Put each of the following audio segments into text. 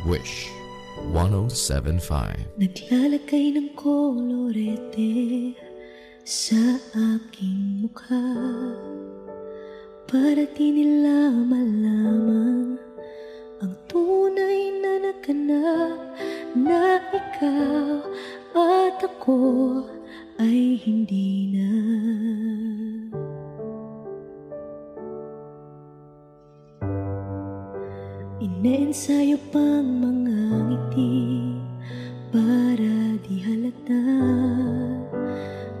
Wish 107.5. Naglalagay ng kolorete sa aking mukha para di nila malaman ang tunay na naganap, na ikaw at ako ay hindi na. Ineensayo pang mga ngiti para di halata.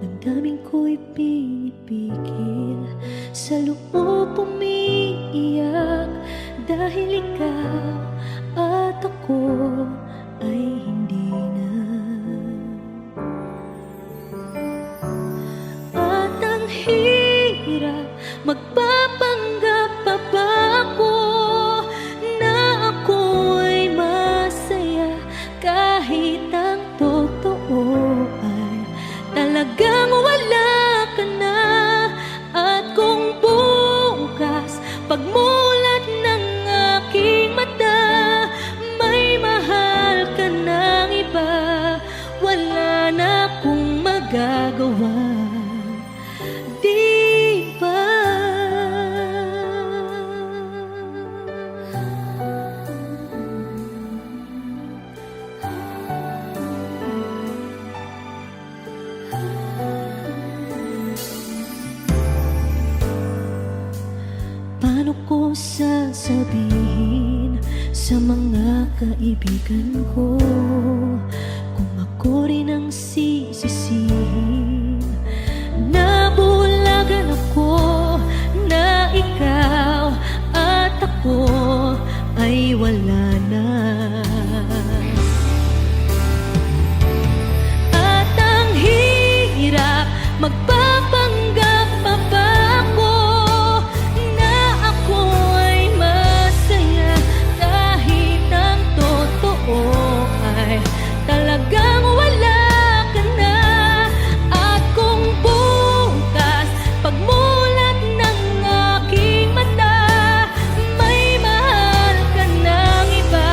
Damdamin ko'y pinipigil, sa loob umiiyak, dahil ikaw at ako ay hindi na. At ang hirap, magpapanggap pa ba ako na ako ay masaya, kahit ang totoo ay talagang wala ka na. At kung bukas pagmulat ng aking mata, may mahal ka ng iba, wala na akong magagawa, di ba? Paano ko sasabihin sa mga kaibigan ko kung ako rin ang sisisihin? Nabulagan ako na ikaw at ako ay wala na. At ang hirap, magpapanggap pa ba ako na ako ay masaya, kahit ang totoo ay talagang wala ka na. At kung bukas pagmulat ng aking mata, may mahal ka ng iba,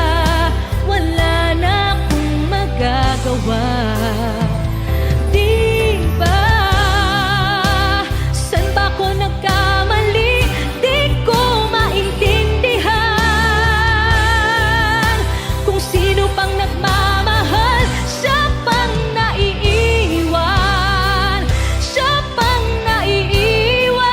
wala na akong magagawa, di ba? Saan ba ako nagkamali? Di ko maintindihan. Kung sino pang nagmamahal, siya pang naiiwan, siya pang naiiwan.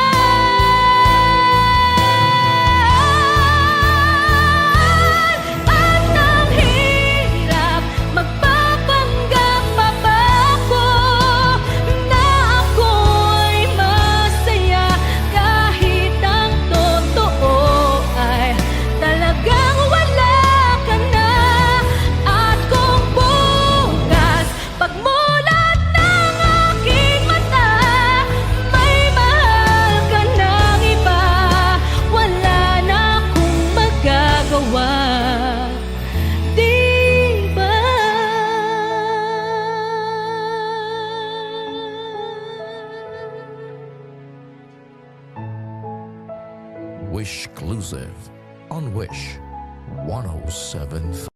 At ang hirap, magpapanggap pa ba ako na ako ay masaya, kahit ang totoo ay talagang wala ka na. At kung bukas pagmulat ng aking mata, may mahal ka ng iba, wala na akong magagawa, di ba? Wish exclusive on Wish 107.5.